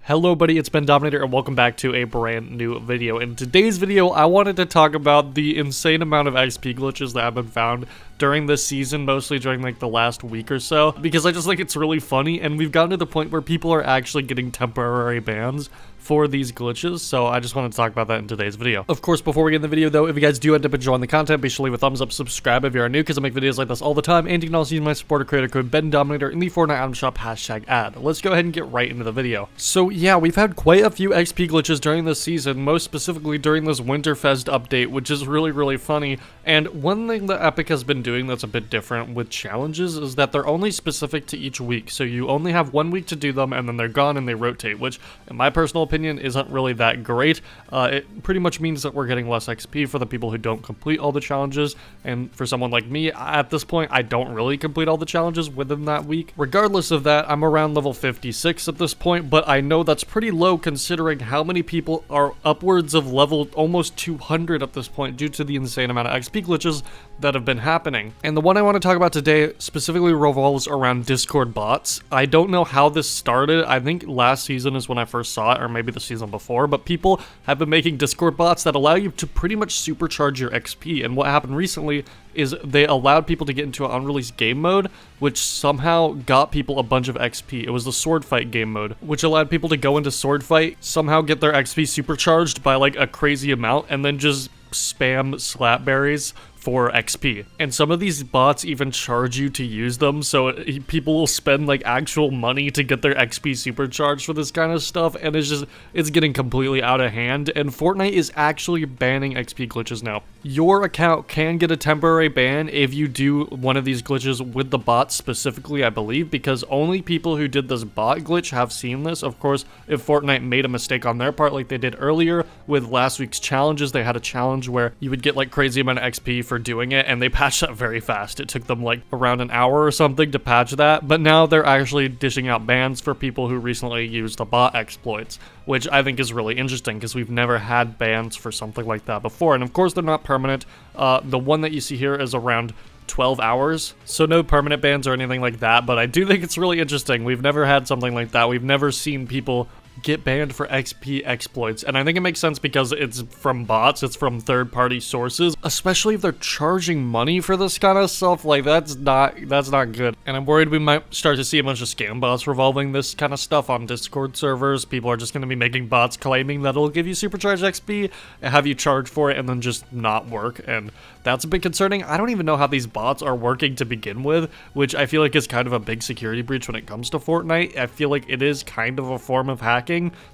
Hello buddy, it's Bendominator and welcome back to a brand new video. In today's video, I wanted to talk about the insane amount of XP glitches that have been found during this season, mostly during like the last week or so, because I just think it's really funny and we've gotten to the point where people are actually getting temporary bans for these glitches, so I just wanted to talk about that in today's video. Of course, before we get in the video though, if you guys do end up enjoying the content, be sure to leave a thumbs up, subscribe if you are new, because I make videos like this all the time, and you can also use my supporter creator code Bendominator in the Fortnite item shop #ad. Let's go ahead and get right into the video. So yeah, we've had quite a few XP glitches during this season, most specifically during this Winterfest update, which is really funny. And one thing that Epic has been doing that's a bit different with challenges is that they're only specific to each week, so you only have 1 week to do them and then they're gone and they rotate, which in my personal opinion isn't really that great. It pretty much means that we're getting less XP for the people who don't complete all the challenges, and for someone like me, at this point, I don't really complete all the challenges within that week. Regardless of that, I'm around level 56 at this point, but I know that's pretty low considering how many people are upwards of level almost 200 at this point due to the insane amount of XP glitches that have been happening. And the one I want to talk about today specifically revolves around Discord bots. I don't know how this started. I think last season is when I first saw it, or maybe the season before, but people have been making Discord bots that allow you to pretty much supercharge your XP. And what happened recently is they allowed people to get into an unreleased game mode, which somehow got people a bunch of XP. It was the sword fight game mode, which allowed people to go into sword fight, somehow get their XP supercharged by like a crazy amount, and then just spam slapberries for XP. And some of these bots even charge you to use them, so people will spend like actual money to get their XP supercharged for this kind of stuff, and it's getting completely out of hand. And Fortnite is actually banning XP glitches now. Your account can get a temporary ban if you do one of these glitches with the bot specifically, I believe, because only people who did this bot glitch have seen this. Of course, if Fortnite made a mistake on their part like they did earlier with last week's challenges, they had a challenge where you would get like crazy amount of XP for doing it, and they patched that very fast. It took them like around an hour or something to patch that, but now they're actually dishing out bans for people who recently used the bot exploits, which I think is really interesting because we've never had bans for something like that before. And of course they're not permanent. The one that you see here is around 12 hours, so no permanent bans or anything like that, but I do think it's really interesting. We've never had something like that. We've never seen people get banned for XP exploits, and I think it makes sense because it's from bots, it's from third-party sources, especially if they're charging money for this kind of stuff. Like that's not good, and I'm worried we might start to see a bunch of scam bots revolving this kind of stuff on Discord servers. People are just going to be making bots claiming that it'll give you supercharged XP and have you charge for it and then just not work, and that's a bit concerning. I don't even know how these bots are working to begin with, which I feel like is kind of a big security breach when it comes to Fortnite. I feel like it is kind of a form of hacking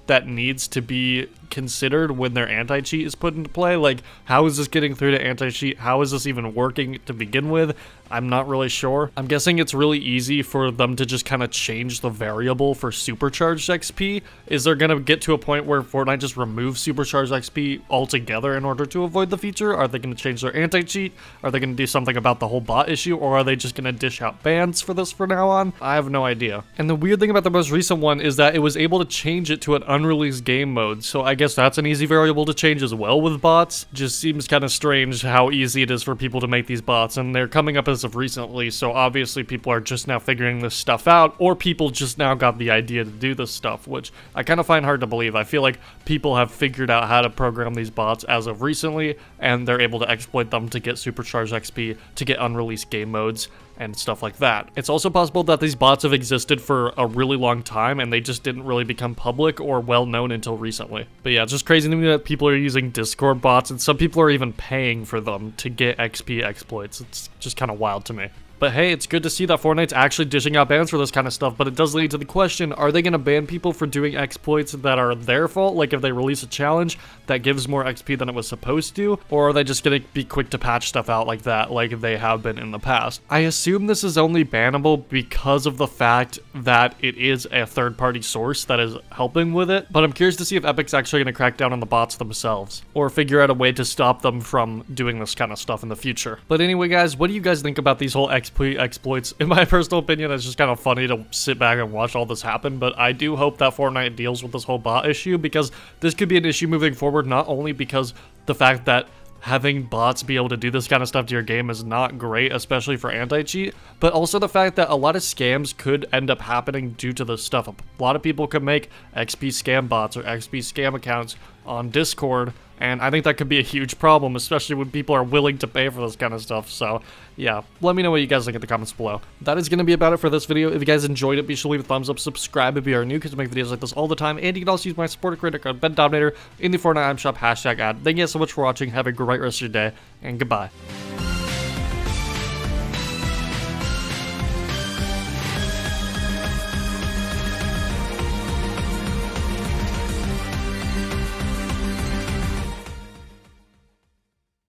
that needs to be considered when their anti-cheat is put into play. Like, how is this getting through to anti-cheat? How is this even working to begin with? I'm not really sure. I'm guessing it's really easy for them to just kind of change the variable for supercharged XP. Is there gonna get to a point where Fortnite just removes supercharged XP altogether in order to avoid the feature? Are they gonna change their anti-cheat? Are they gonna do something about the whole bot issue? Or are they just gonna dish out bans for this from now on? I have no idea. And the weird thing about the most recent one is that it was able to change it to an unreleased game mode, so I guess that's an easy variable to change as well with bots. Just seems kind of strange how easy it is for people to make these bots, and they're coming up as of recently, so obviously people are just now figuring this stuff out, or people just now got the idea to do this stuff, which I kind of find hard to believe. I feel like people have figured out how to program these bots as of recently, and they're able to exploit them to get supercharged XP, to get unreleased game modes, and stuff like that. It's also possible that these bots have existed for a really long time and they just didn't really become public or well known until recently. But yeah, it's just crazy to me that people are using Discord bots, and some people are even paying for them to get XP exploits. It's just kind of wild to me. But hey, it's good to see that Fortnite's actually dishing out bans for this kind of stuff, but it does lead to the question, are they going to ban people for doing exploits that are their fault? Like if they release a challenge that gives more XP than it was supposed to? Or are they just going to be quick to patch stuff out like that, like they have been in the past? I assume this is only bannable because of the fact that it is a third-party source that is helping with it, but I'm curious to see if Epic's actually going to crack down on the bots themselves, or figure out a way to stop them from doing this kind of stuff in the future. But anyway guys, what do you guys think about these whole XP exploits? In my personal opinion, it's just kind of funny to sit back and watch all this happen, but I do hope that Fortnite deals with this whole bot issue, because this could be an issue moving forward, not only because the fact that having bots be able to do this kind of stuff to your game is not great, especially for anti-cheat, but also the fact that a lot of scams could end up happening due to this stuff. A lot of people could make XP scam bots or XP scam accounts on Discord, and I think that could be a huge problem, especially when people are willing to pay for this kind of stuff. So yeah, let me know what you guys think in the comments below. That is going to be about it for this video. If you guys enjoyed it, be sure to leave a thumbs up, subscribe if you are new, because I make videos like this all the time, and you can also use my supporter credit code Bendominator in the Fortnite item shop #ad. Thank you guys so much for watching. Have a great rest of your day, and goodbye.